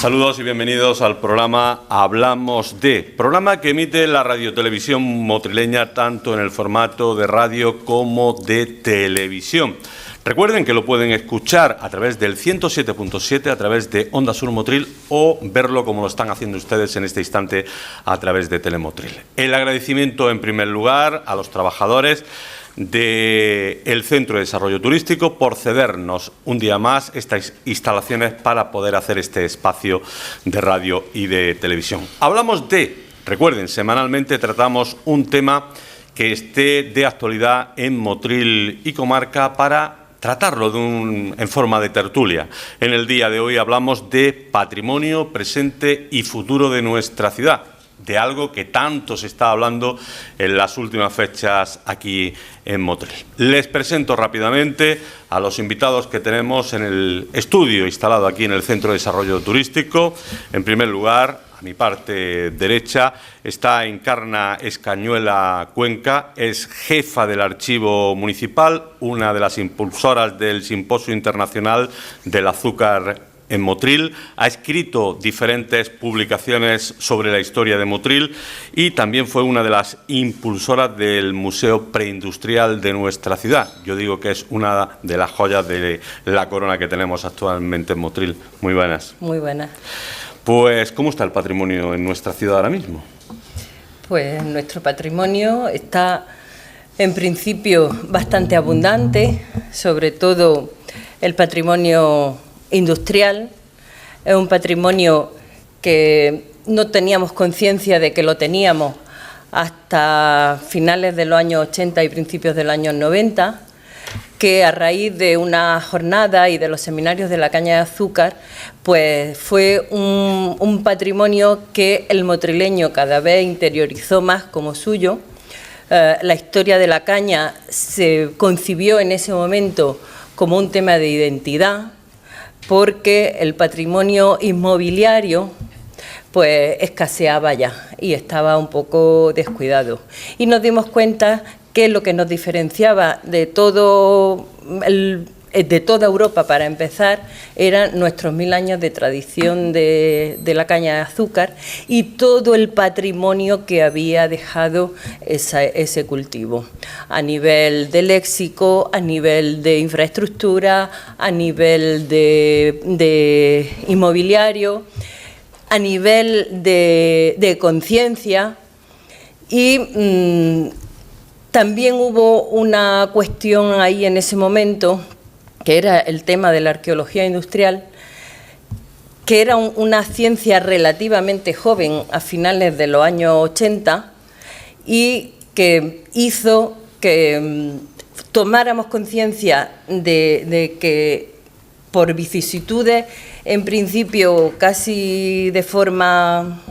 Saludos y bienvenidos al programa Hablamos de, programa que emite la radiotelevisión motrileña tanto en el formato de radio como de televisión. Recuerden que lo pueden escuchar a través del 107.7, a través de Onda Sur Motril, o verlo como lo están haciendo ustedes en este instante a través de Telemotril. El agradecimiento en primer lugar a los trabajadores del Centro de Desarrollo Turístico por cedernos un día más estas instalaciones para poder hacer este espacio de radio y de televisión. Hablamos de, recuerden, semanalmente tratamos un tema que esté de actualidad en Motril y comarca para tratarlo en forma de tertulia. En el día de hoy hablamos de patrimonio, presente y futuro de nuestra ciudad, de algo que tanto se está hablando en las últimas fechas aquí en Motril. Les presento rápidamente a los invitados que tenemos en el estudio instalado aquí en el Centro de Desarrollo Turístico. En primer lugar, a mi parte derecha está Encarna Escañuela Cuenca, es jefa del Archivo Municipal, una de las impulsoras del Simposio Internacional del Azúcar en Motril, ha escrito diferentes publicaciones sobre la historia de Motril y también fue una de las impulsoras del Museo Preindustrial de nuestra ciudad. Yo digo que es una de las joyas de la corona que tenemos actualmente en Motril. Muy buenas. Muy buenas. Pues, ¿cómo está el patrimonio en nuestra ciudad ahora mismo? Pues nuestro patrimonio está, en principio, bastante abundante, sobre todo el patrimonio industrial. Es un patrimonio que no teníamos conciencia de que lo teníamos hasta finales de los años 80 y principios de los años 90, que a raíz de una jornada y de los seminarios de la caña de azúcar, pues fue un patrimonio que el motrileño cada vez interiorizó más como suyo. La historia de la caña se concibió en ese momento como un tema de identidad, porque el patrimonio inmobiliario pues escaseaba ya y estaba un poco descuidado. Y nos dimos cuenta que lo que nos diferenciaba de toda Europa, para empezar, eran nuestros 1000 años de tradición de la caña de azúcar y todo el patrimonio que había dejado ese cultivo, a nivel de léxico, a nivel de infraestructura, a nivel de inmobiliario, a nivel de conciencia y también hubo una cuestión ahí en ese momento, que era el tema de la arqueología industrial, que era una ciencia relativamente joven a finales de los años 80 y que hizo que tomáramos conciencia de que por vicisitudes, en principio casi de forma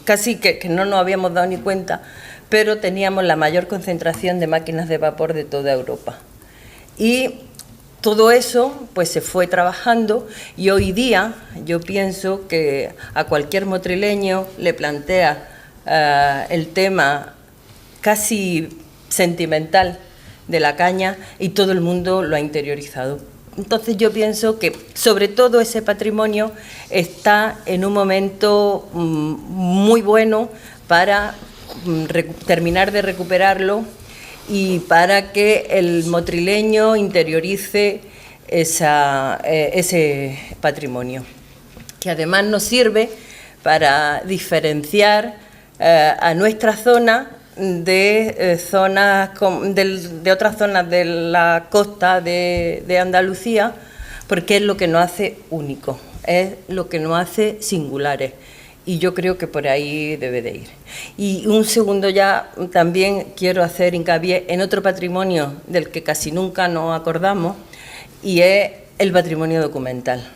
casi que no nos habíamos dado ni cuenta, pero teníamos la mayor concentración de máquinas de vapor de toda Europa. Y todo eso pues se fue trabajando y hoy día yo pienso que a cualquier motrileño le plantea el tema casi sentimental de la caña y todo el mundo lo ha interiorizado. Entonces yo pienso que sobre todo ese patrimonio está en un momento muy bueno para terminar de recuperarlo y para que el motrileño interiorice ese patrimonio, que además nos sirve para diferenciar a nuestra zona de otras zonas de la costa de Andalucía, porque es lo que nos hace únicos, es lo que nos hace singulares, y yo creo que por ahí debe de ir. Y un segundo ya, también quiero hacer hincapié en otro patrimonio del que casi nunca nos acordamos, y es el patrimonio documental.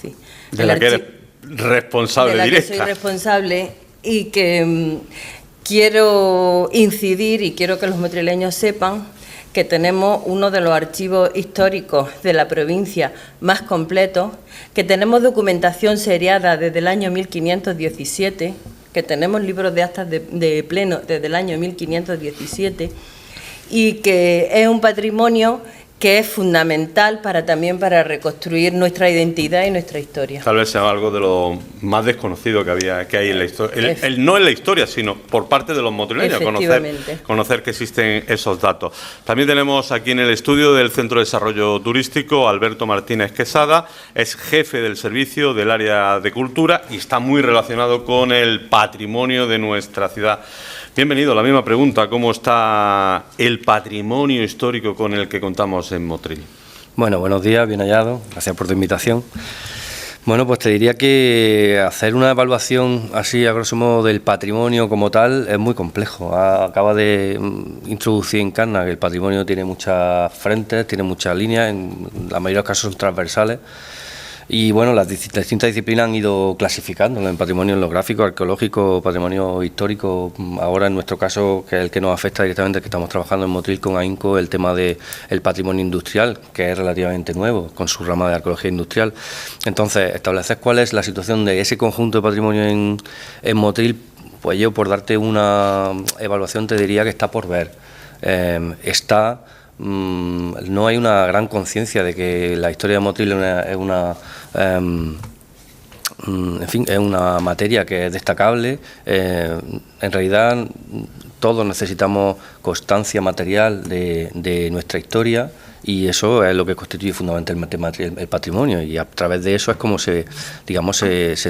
Sí. De la que eres responsable directa. De la que soy responsable y que quiero incidir y quiero que los motrileños sepan que tenemos uno de los archivos históricos de la provincia más completos, que tenemos documentación seriada desde el año 1517, que tenemos libros de actas de pleno desde el año 1517 y que es un patrimonio que es fundamental también para reconstruir nuestra identidad y nuestra historia. Tal vez sea algo de lo más desconocido que hay en la historia, no en la historia, sino por parte de los motrileños, conocer que existen esos datos. También tenemos aquí en el estudio del Centro de Desarrollo Turístico Alberto Martínez Quesada, es jefe del servicio del área de cultura y está muy relacionado con el patrimonio de nuestra ciudad. Bienvenido, la misma pregunta, ¿cómo está el patrimonio histórico con el que contamos en Motril? Bueno, buenos días, bien hallado, gracias por tu invitación. Bueno, pues te diría que hacer una evaluación así a grosso modo del patrimonio como tal es muy complejo. Acaba de introducir en Encarna que el patrimonio tiene muchas frentes, tiene muchas líneas, en la mayoría de los casos son transversales. Y bueno, las distintas disciplinas han ido clasificándolo en patrimonio etnográfico, arqueológico, patrimonio histórico. Ahora en nuestro caso, que es el que nos afecta directamente, que estamos trabajando en Motril con AINCO, el tema del patrimonio industrial, que es relativamente nuevo, con su rama de arqueología industrial. Entonces, establecer cuál es la situación de ese conjunto de patrimonio en Motril, pues yo por darte una evaluación te diría que está por ver. No hay una gran conciencia de que la historia de Motril es una materia que es destacable. En realidad todos necesitamos constancia material de nuestra historia y eso es lo que constituye fundamentalmente el patrimonio, y a través de eso es como se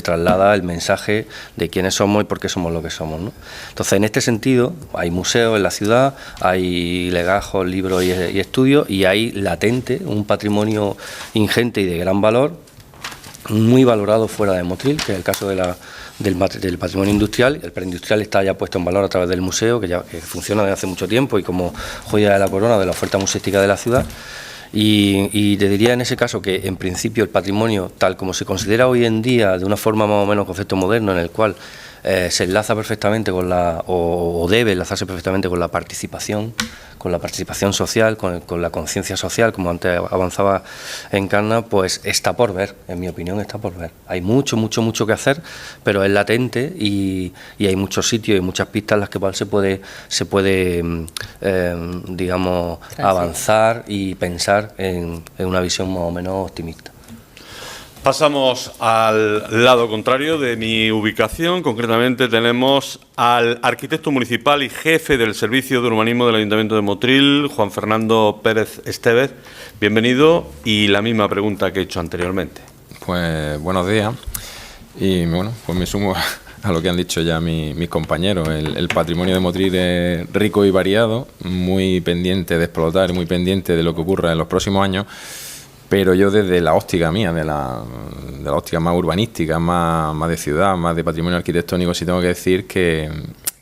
traslada el mensaje de quiénes somos y por qué somos lo que somos, ¿no? Entonces, en este sentido, hay museos en la ciudad, hay legajos, libros y estudios, y hay latente un patrimonio ingente y de gran valor, muy valorado fuera de Motril, que es el caso del patrimonio industrial. El preindustrial está ya puesto en valor a través del museo, que funciona desde hace mucho tiempo y como joya de la corona de la oferta museística de la ciudad. Y te diría en ese caso que en principio el patrimonio, tal como se considera hoy en día, de una forma más o menos concepto moderno, en el cual se enlaza perfectamente o debe enlazarse perfectamente con la participación social, con la conciencia social, como antes avanzaba Encarna, pues está por ver, en mi opinión está por ver. Hay mucho que hacer, pero es latente y hay muchos sitios y muchas pistas en las que se puede avanzar y pensar en una visión más o menos optimista. Pasamos al lado contrario de mi ubicación. Concretamente tenemos al arquitecto municipal y jefe del Servicio de Urbanismo del Ayuntamiento de Motril, Juan Fernando Pérez Estevez. Bienvenido, y la misma pregunta que he hecho anteriormente. Pues buenos días, y bueno, pues me sumo a lo que han dicho ya mis compañeros. El patrimonio de Motril es rico y variado, muy pendiente de explotar, muy pendiente de lo que ocurra en los próximos años. Pero yo desde la óptica mía, de la óptica más urbanística, más de ciudad, más de patrimonio arquitectónico, sí tengo que decir que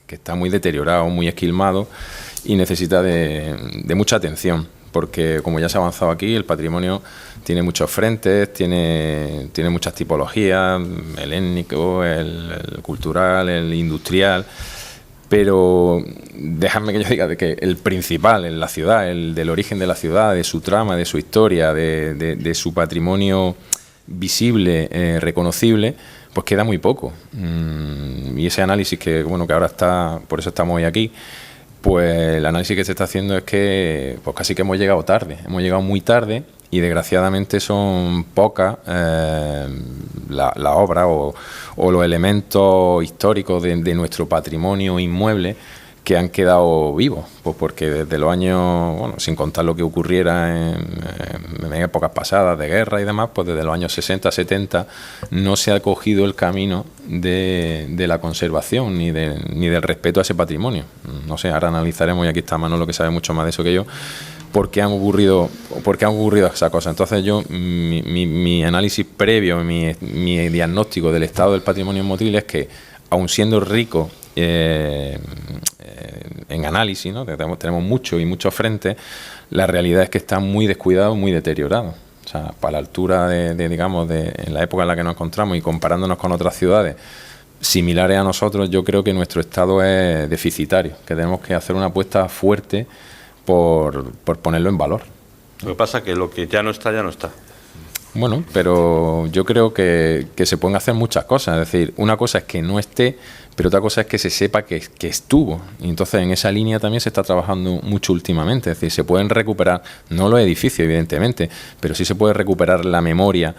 está muy deteriorado, muy esquilmado y necesita de mucha atención, porque como ya se ha avanzado aquí, el patrimonio tiene muchos frentes, tiene muchas tipologías, el étnico, el cultural, el industrial. Pero dejadme que yo diga de que el principal en la ciudad, el del origen de la ciudad, de su trama, de su historia, de su patrimonio visible, reconocible, pues queda muy poco. Y ese análisis que ahora está, por eso estamos hoy aquí, pues el análisis que se está haciendo es que pues casi que hemos llegado tarde, hemos llegado muy tarde, y desgraciadamente son pocas la obra o los elementos históricos de nuestro patrimonio inmueble que han quedado vivos, pues porque desde los años, sin contar lo que ocurriera en épocas pasadas de guerra y demás, pues desde los años 60, 70 no se ha cogido el camino de la conservación ni del respeto a ese patrimonio. No sé, ahora analizaremos, y aquí está Manolo, que sabe mucho más de eso que yo, por qué han ocurrido esas cosas. Entonces yo, mi análisis previo, mi diagnóstico del estado del patrimonio en Motril es que, aun siendo rico en análisis, ¿no? Tenemos mucho y muchos frentes, la realidad es que está muy descuidado, muy deteriorado. O sea, para la altura en la época en la que nos encontramos y comparándonos con otras ciudades similares a nosotros, yo creo que nuestro estado es deficitario, que tenemos que hacer una apuesta fuerte por ponerlo en valor. Lo que pasa es que lo que ya no está, ya no está. Bueno, pero yo creo que se pueden hacer muchas cosas. Es decir, una cosa es que no esté, pero otra cosa es que se sepa que estuvo. Y entonces en esa línea también se está trabajando mucho últimamente. Es decir, se pueden recuperar, no los edificios evidentemente, pero sí se puede recuperar la memoria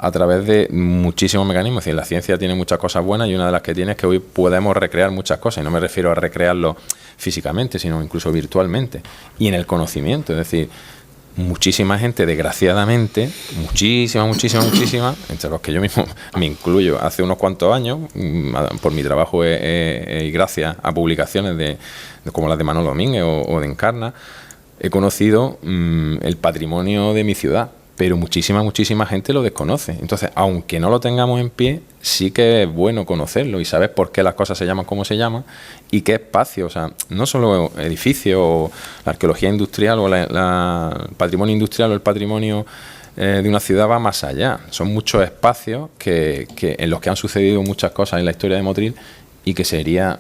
a través de muchísimos mecanismos. Es decir, la ciencia tiene muchas cosas buenas y una de las que tiene es que hoy podemos recrear muchas cosas. Y no me refiero a recrearlo físicamente, sino incluso virtualmente. Y en el conocimiento, es decir, muchísima gente, desgraciadamente, muchísima, entre los que yo mismo me incluyo, hace unos cuantos años, por mi trabajo y gracias a publicaciones de como las de Manolo Domínguez o de Encarna, he conocido el patrimonio de mi ciudad, pero muchísima gente lo desconoce. Entonces, aunque no lo tengamos en pie, sí que es bueno conocerlo y saber por qué las cosas se llaman como se llaman y qué espacio, o sea, no solo edificios o la arqueología industrial o el patrimonio industrial o el patrimonio de una ciudad va más allá. Son muchos espacios en los que han sucedido muchas cosas en la historia de Motril y que sería,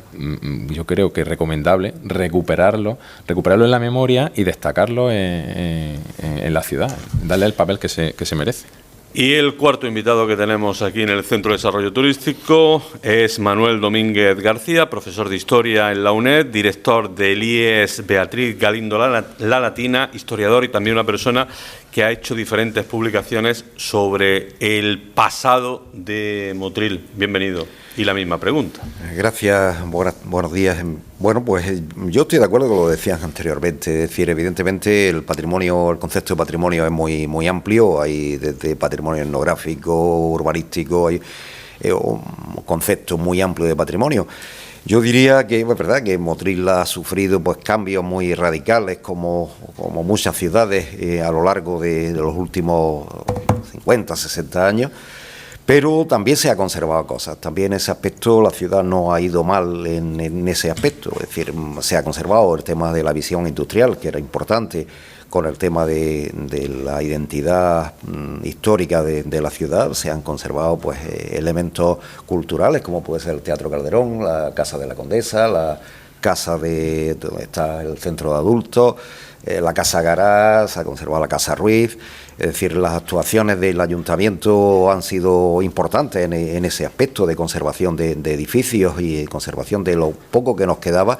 yo creo que recomendable recuperarlo en la memoria y destacarlo en la ciudad, darle el papel que se merece. Y el cuarto invitado que tenemos aquí en el Centro de Desarrollo Turístico es Manuel Domínguez García, profesor de Historia en la UNED, director del IES Beatriz Galindo La Latina, historiador y también una persona que ha hecho diferentes publicaciones sobre el pasado de Motril. Bienvenido. Y la misma pregunta. Gracias, buenos días. Bueno, pues yo estoy de acuerdo con lo que decían anteriormente. Es decir, evidentemente el concepto de patrimonio es muy amplio. Hay desde patrimonio etnográfico, urbanístico, hay un concepto muy amplio de patrimonio. Yo diría que es verdad que Motril ha sufrido pues cambios muy radicales como muchas ciudades a lo largo de los últimos 50, 60 años. Pero también se ha conservado cosas. También en ese aspecto la ciudad no ha ido mal en ese aspecto. Es decir, se ha conservado el tema de la visión industrial, que era importante, con el tema de la identidad histórica de la ciudad. Se han conservado pues elementos culturales, como puede ser el Teatro Calderón, la Casa de la Condesa, la casa donde está el centro de adultos, la Casa Gará, se ha conservado la Casa Ruiz. Es decir, las actuaciones del ayuntamiento han sido importantes en ese aspecto de conservación de edificios y conservación de lo poco que nos quedaba,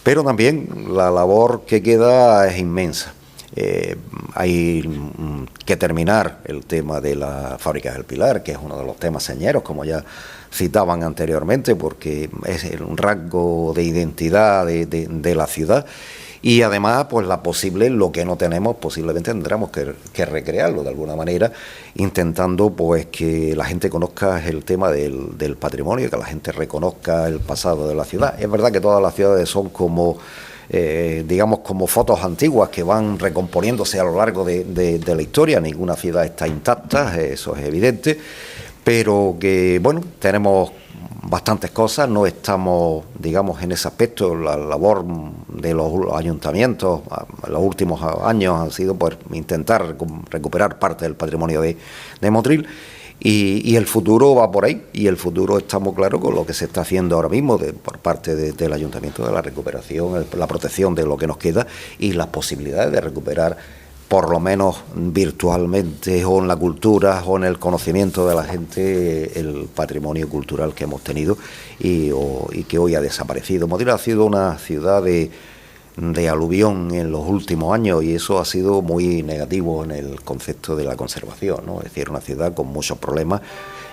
pero también la labor que queda es inmensa. Hay que terminar el tema de la Fábrica del Pilar, que es uno de los temas señeros, como ya citaban anteriormente, porque es un rasgo de identidad de la ciudad. Y además, pues lo que no tenemos, posiblemente tendremos que recrearlo de alguna manera, intentando pues que la gente conozca el tema del patrimonio, que la gente reconozca el pasado de la ciudad. Es verdad que todas las ciudades son como fotos antiguas que van recomponiéndose a lo largo de la historia. Ninguna ciudad está intacta, eso es evidente, pero que, bueno, tenemos bastantes cosas, no estamos, en ese aspecto. La labor de los ayuntamientos en los últimos años han sido pues intentar recuperar parte del patrimonio de Motril, y el futuro va por ahí, y el futuro estamos claros con lo que se está haciendo ahora mismo por parte del ayuntamiento, de la recuperación, la protección de lo que nos queda y las posibilidades de recuperar, por lo menos virtualmente o en la cultura o en el conocimiento de la gente, el patrimonio cultural que hemos tenido y que hoy ha desaparecido. Motril ha sido una ciudad de aluvión en los últimos años, y eso ha sido muy negativo en el concepto de la conservación, ¿no? Es decir, una ciudad con muchos problemas,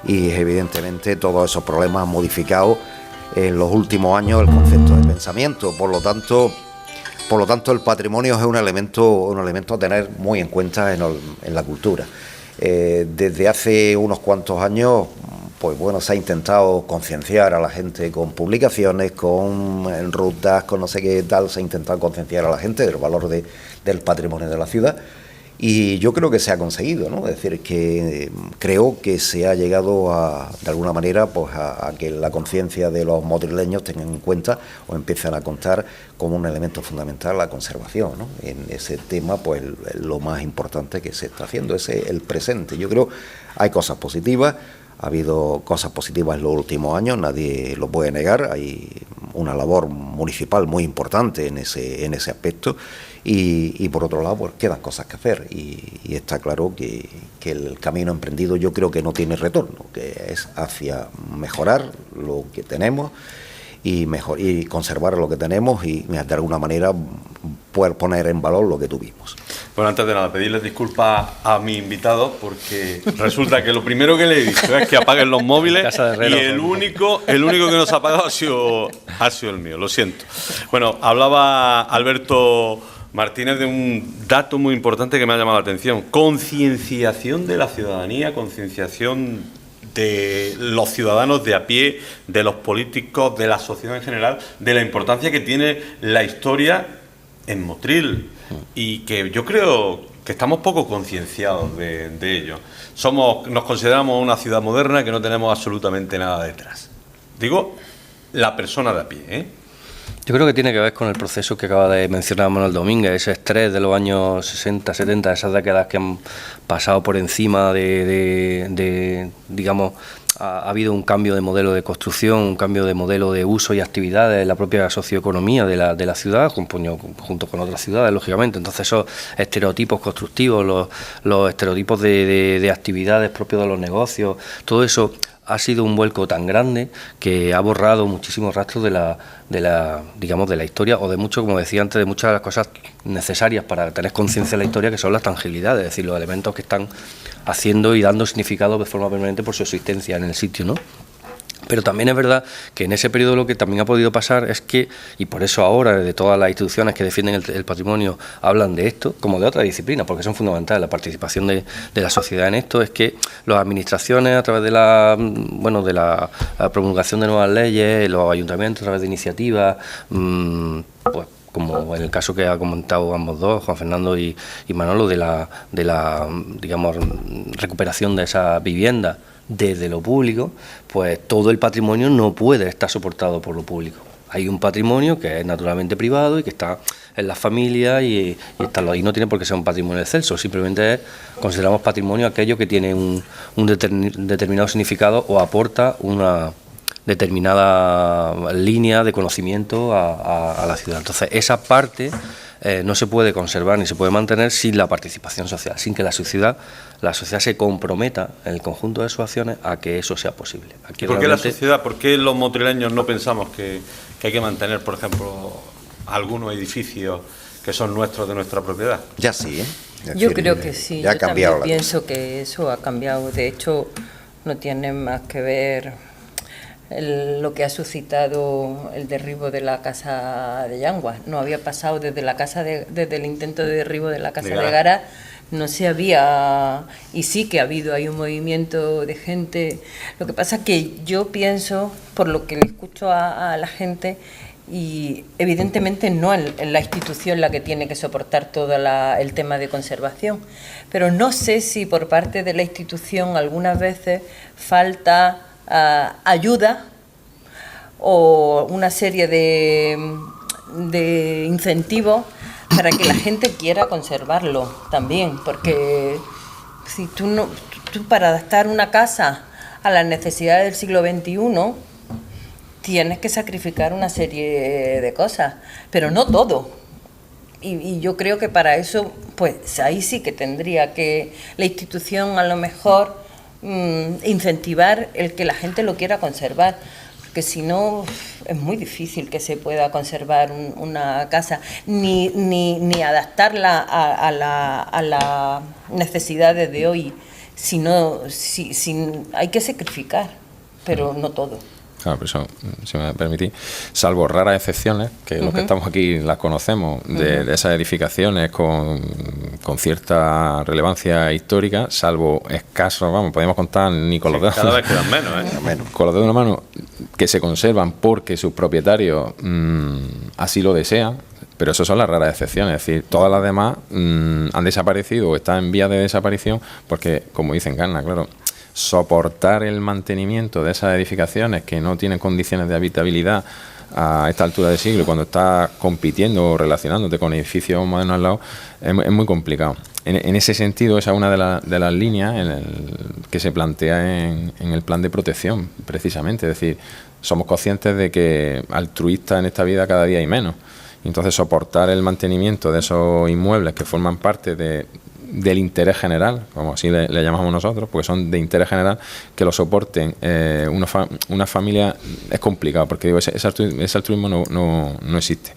y evidentemente todos esos problemas han modificado en los últimos años el concepto de pensamiento. Por lo tanto, el patrimonio es un elemento a tener muy en cuenta en la cultura. Desde hace unos cuantos años, pues bueno, se ha intentado concienciar a la gente con publicaciones, en rutas, con no sé qué tal, se ha intentado concienciar a la gente del valor del patrimonio de la ciudad. Y yo creo que se ha conseguido, ¿no? Es decir, que creo que se ha llegado de alguna manera pues a que la conciencia de los motrileños tengan en cuenta o empiezan a contar como un elemento fundamental la conservación, ¿no? En ese tema, pues lo más importante que se está haciendo es el presente. Yo creo que hay cosas positivas. Ha habido cosas positivas en los últimos años, nadie lo puede negar. Hay una labor municipal muy importante en ese aspecto. Y por otro lado, pues quedan cosas que hacer y está claro que el camino emprendido yo creo que no tiene retorno, que es hacia mejorar lo que tenemos y conservar lo que tenemos y de alguna manera poder poner en valor lo que tuvimos. Bueno, antes de nada, pedirles disculpas a mi invitado porque resulta que lo primero que le he dicho es que apaguen los móviles y el único que nos ha apagado ha sido el mío, lo siento. Bueno, hablaba Alberto Martínez de un dato muy importante que me ha llamado la atención: concienciación de la ciudadanía, concienciación de los ciudadanos de a pie, de los políticos, de la sociedad en general, de la importancia que tiene la historia en Motril, y que yo creo que estamos poco concienciados de ello. Nos consideramos una ciudad moderna que no tenemos absolutamente nada detrás. Digo, la persona de a pie, ¿eh? Yo creo que tiene que ver con el proceso que acaba de mencionar Manuel Domínguez, ese estrés de los años 60, 70, esas décadas que han pasado por encima digamos, ha habido un cambio de modelo de construcción, un cambio de modelo de uso y actividades en la propia socioeconomía de la ciudad, junto con otras ciudades, lógicamente. Entonces esos estereotipos constructivos, los estereotipos de actividades propios de los negocios, todo eso ha sido un vuelco tan grande que ha borrado muchísimos rastros de la historia, o de mucho, como decía antes, de muchas de las cosas necesarias para tener conciencia de la historia, que son las tangibilidades, es decir, los elementos que están haciendo y dando significado de forma permanente por su existencia en el sitio, ¿no? Pero también es verdad que en ese periodo lo que también ha podido pasar es que, y por eso ahora de todas las instituciones que defienden el patrimonio hablan de esto, como de otras disciplinas, porque son fundamentales, la participación de la sociedad en esto, es que las administraciones a través de la promulgación de nuevas leyes, los ayuntamientos a través de iniciativas, pues como en el caso que ha comentado ambos dos, Juan Fernando y Manolo, de la digamos, recuperación de esas viviendas desde lo público, pues todo el patrimonio no puede estar soportado por lo público. Hay un patrimonio que es naturalmente privado y que está en las familias y no tiene por qué ser un patrimonio excelso, simplemente consideramos patrimonio aquello que tiene un determinado significado o aporta una determinada línea de conocimiento a la ciudad. Entonces, esa parte no se puede conservar ni se puede mantener sin la participación social, sin que la sociedad se comprometa en el conjunto de sus acciones a que eso sea posible. Aquí ¿Por qué la sociedad, por qué los motrileños no pensamos que hay que mantener, por ejemplo, algunos edificios que son nuestros, de nuestra propiedad? Ya sí, ¿eh? Yo creo que sí, ya yo también pienso que eso ha cambiado. De hecho, no tiene más que ver lo que ha suscitado el derribo de la casa de Yanguas. No había pasado desde el intento de derribo de la casa de Gara, no se había, y sí que ha habido ahí un movimiento de gente. Lo que pasa es que yo pienso, por lo que le escucho a la gente, y evidentemente no en la institución la que tiene que soportar todo el tema de conservación, pero no sé si por parte de la institución algunas veces falta ayuda o una serie de incentivos para que la gente quiera conservarlo también, porque si tú para adaptar una casa a las necesidades del siglo XXI tienes que sacrificar una serie de cosas, pero no todo. Y yo creo que para eso, pues ahí sí que tendría que la institución a lo mejor incentivar el que la gente lo quiera conservar, porque si no es muy difícil que se pueda conservar una casa ni adaptarla a las necesidades de hoy. Hay que sacrificar, pero no todo. Claro, pero eso, si me permitís, salvo raras excepciones, que los que estamos aquí las conocemos, de esas edificaciones con cierta relevancia histórica, salvo escasos, podemos contar ni con los dedos. Cada vez quedan menos, con los dedos de una mano, que se conservan porque sus propietarios así lo desean. Pero eso son las raras excepciones, es decir, todas las demás han desaparecido o están en vías de desaparición porque, como dicen Encarna, claro, soportar el mantenimiento de esas edificaciones que no tienen condiciones de habitabilidad a esta altura del siglo, cuando estás compitiendo o relacionándote con edificios modernos al lado, es muy complicado. En ese sentido, esa es una de las líneas que se plantea en el plan de protección, precisamente. Es decir, somos conscientes de que altruistas en esta vida cada día hay menos. Entonces, soportar el mantenimiento de esos inmuebles que forman parte del interés general, como así le llamamos nosotros, porque son de interés general, que lo soporten una familia, es complicado, porque digo, ese altruismo no existe.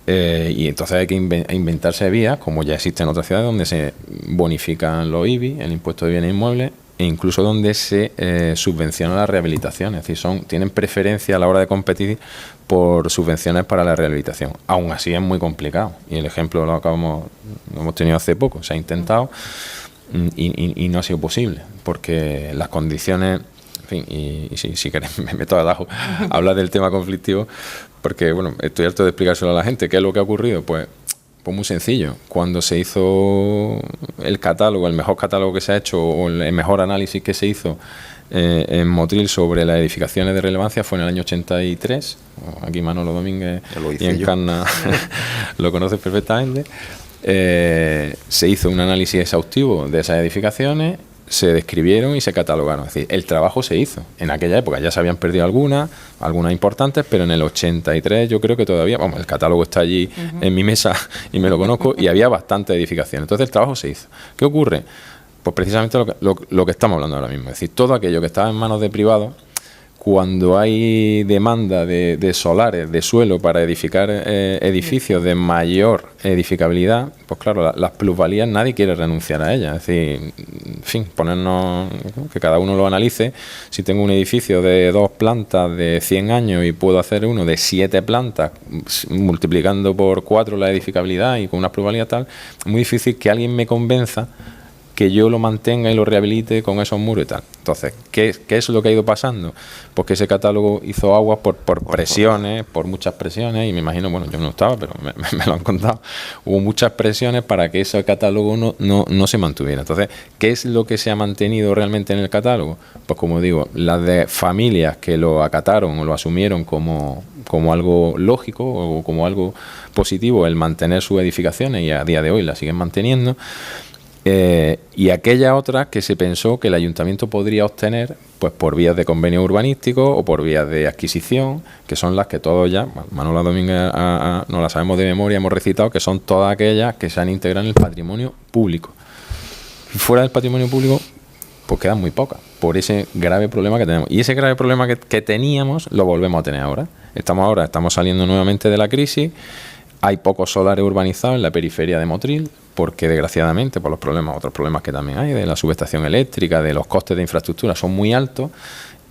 Y entonces hay que inventarse vías, como ya existe en otras ciudades, donde se bonifican los IBI, el impuesto de bienes inmuebles, e incluso donde se subvenciona la rehabilitación. Es decir, tienen preferencia a la hora de competir por subvenciones para la rehabilitación. Aún así es muy complicado. Y el ejemplo lo hemos tenido hace poco. Se ha intentado y no ha sido posible, porque las condiciones... En fin, y si queréis me meto al ajo a hablar del tema conflictivo, porque bueno, estoy harto de explicárselo a la gente. ¿Qué es lo que ha ocurrido? Pues muy sencillo. Cuando se hizo el catálogo, el mejor catálogo que se ha hecho, o el mejor análisis que se hizo en Motril sobre las edificaciones de relevancia, fue en el año 83. Aquí Manolo Domínguez y Encarna lo conoces perfectamente. Se hizo un análisis exhaustivo de esas edificaciones, se describieron y se catalogaron. Es decir, el trabajo se hizo. En aquella época ya se habían perdido algunas importantes, pero en el 83 yo creo que todavía, el catálogo está allí en mi mesa y me lo conozco, y había bastantes edificaciones. Entonces el trabajo se hizo. ¿Qué ocurre? Pues precisamente lo que estamos hablando ahora mismo. Es decir, todo aquello que estaba en manos de privados, cuando hay demanda de solares, de suelo para edificar edificios de mayor edificabilidad, pues claro, las plusvalías nadie quiere renunciar a ellas. Es decir, en fin, ponernos, que cada uno lo analice. Si tengo un edificio de 2 plantas de 100 años y puedo hacer uno de 7 plantas, multiplicando por 4 la edificabilidad y con una plusvalía tal, es muy difícil que alguien me convenza que yo lo mantenga y lo rehabilite con esos muros y tal. Entonces, ¿qué es lo que ha ido pasando? Pues que ese catálogo hizo aguas por presiones, por muchas presiones, y me imagino, bueno, yo no estaba, pero me lo han contado, hubo muchas presiones para que ese catálogo no se mantuviera. Entonces, ¿qué es lo que se ha mantenido realmente en el catálogo? Pues como digo, las de familias que lo acataron o lo asumieron como algo lógico o como algo positivo, el mantener sus edificaciones, y a día de hoy las siguen manteniendo. Y aquella otra que se pensó que el ayuntamiento podría obtener, pues por vías de convenio urbanístico o por vías de adquisición, que son las que todos ya, Manolo Domínguez no las sabemos de memoria, hemos recitado, que son todas aquellas que se han integrado en el patrimonio público. Fuera del patrimonio público, pues quedan muy pocas, por ese grave problema que tenemos. Y ese grave problema que teníamos, lo volvemos a tener ahora. Estamos saliendo nuevamente de la crisis. Hay pocos solares urbanizados en la periferia de Motril, porque desgraciadamente por otros problemas que también hay, de la subestación eléctrica, de los costes de infraestructura, son muy altos,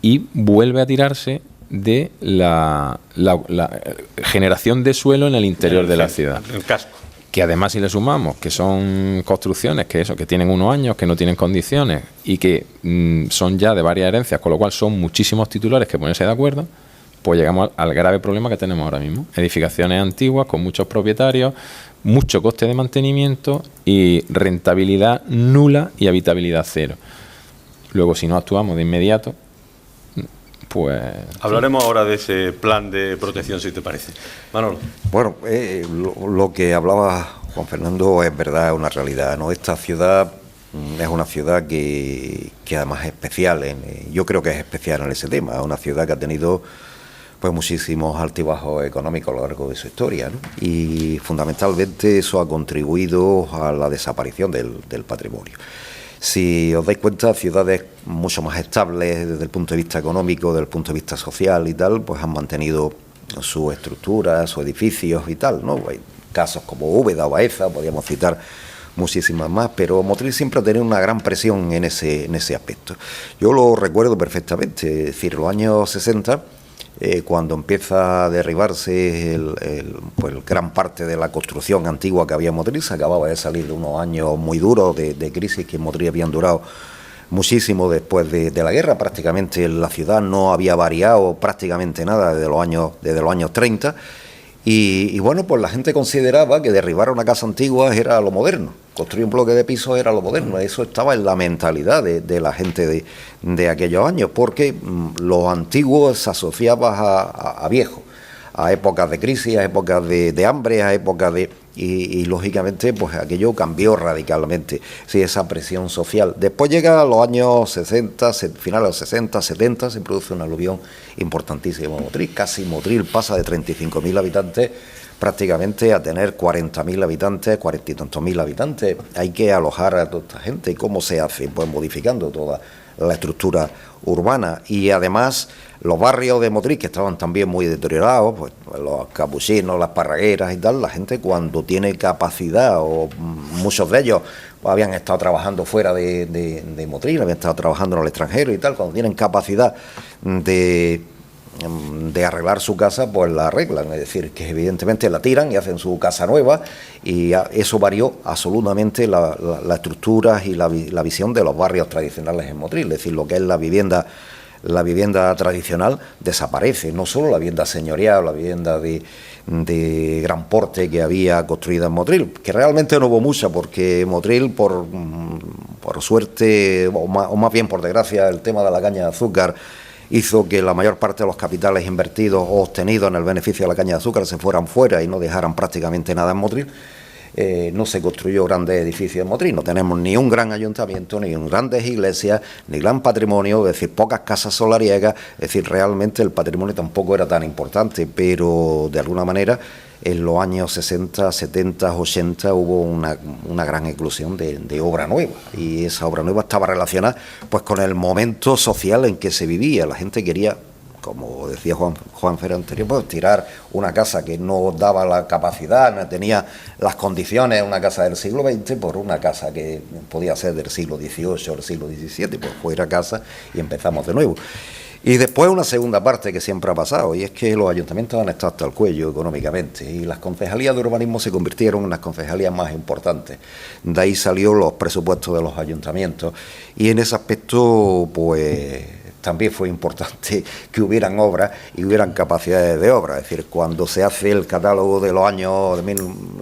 y vuelve a tirarse de la generación de suelo en el interior de la ciudad. El casco. Que además, si le sumamos que son construcciones que tienen unos años, que no tienen condiciones y que son ya de varias herencias, con lo cual son muchísimos titulares que ponerse de acuerdo, pues llegamos al grave problema que tenemos ahora mismo. Edificaciones antiguas con muchos propietarios, mucho coste de mantenimiento y rentabilidad nula y habitabilidad cero. Luego, si no actuamos de inmediato, pues... Hablaremos ahora de ese plan de protección, si te parece. Manolo. Bueno, lo que hablaba Juan Fernando es verdad, es una realidad, ¿no? Esta ciudad es una ciudad que además es especial, yo creo que es especial en ese tema, es una ciudad que ha tenido pues muchísimos altibajos económicos a lo largo de su historia, ¿no? Y fundamentalmente eso ha contribuido a la desaparición del patrimonio. Si os dais cuenta, ciudades mucho más estables desde el punto de vista económico, desde el punto de vista social y tal, pues han mantenido su estructura, sus edificios y tal, ¿no? Hay casos como Úbeda o Baeza, podríamos citar muchísimas más, pero Motril siempre ha tenido una gran presión en ese aspecto. Yo lo recuerdo perfectamente, es decir, los años 60, cuando empieza a derribarse pues gran parte de la construcción antigua que había en Motril, se acababa de salir de unos años muy duros de crisis que en Motril habían durado muchísimo después de la guerra. Prácticamente la ciudad no había variado prácticamente nada desde los años 30 y bueno, pues la gente consideraba que derribar una casa antigua era lo moderno, construir un bloque de pisos era lo moderno. Eso estaba en la mentalidad de la gente de aquellos años, porque lo antiguo se asociaba a viejo, a épocas de crisis, a épocas de hambre, a épocas y lógicamente pues aquello cambió radicalmente, sí, esa presión social. Después llega a los años 60, finales de los 60, 70, se produce un aluvión importantísimo en Motril. Casi Motril pasa de 35.000 habitantes prácticamente a tener 40.000 habitantes, 40 y tantos mil habitantes. Hay que alojar a toda esta gente. ¿Cómo se hace? Pues modificando toda la estructura urbana, y además los barrios de Motril, que estaban también muy deteriorados, pues los capuchinos, las parragueras y tal, la gente cuando tiene capacidad, o muchos de ellos habían estado trabajando fuera de Motril, habían estado trabajando en el extranjero y tal, cuando tienen capacidad de arreglar su casa, pues la arreglan, es decir, que evidentemente la tiran y hacen su casa nueva, y eso varió absolutamente la estructura y la visión de los barrios tradicionales en Motril, es decir, lo que es la vivienda tradicional desaparece, no solo la vivienda señorial, la vivienda de gran porte que había construida en Motril, que realmente no hubo mucha, porque Motril, por suerte, o más bien por desgracia, el tema de la caña de azúcar hizo que la mayor parte de los capitales invertidos o obtenidos en el beneficio de la caña de azúcar se fueran fuera y no dejaran prácticamente nada en Motril. No se construyó grandes edificios en Motril, no tenemos ni un gran ayuntamiento, ni grandes iglesias, ni gran patrimonio, es decir, pocas casas solariegas, es decir, realmente el patrimonio tampoco era tan importante, pero de alguna manera en los años 60, 70, 80 hubo una gran eclosión de obra nueva, y esa obra nueva estaba relacionada pues con el momento social en que se vivía. La gente quería, como decía Juan Fer anterior, pues tirar una casa que no daba la capacidad, no tenía las condiciones, una casa del siglo XX, por una casa que podía ser del siglo XVIII o del siglo XVII, pues fuera casa y empezamos de nuevo. Y después una segunda parte que siempre ha pasado, y es que los ayuntamientos han estado hasta el cuello económicamente, y las concejalías de urbanismo se convirtieron en las concejalías más importantes. De ahí salió los presupuestos de los ayuntamientos, y en ese aspecto pues también fue importante que hubieran obras y hubieran capacidades de obra. Es decir, cuando se hace el catálogo de los años,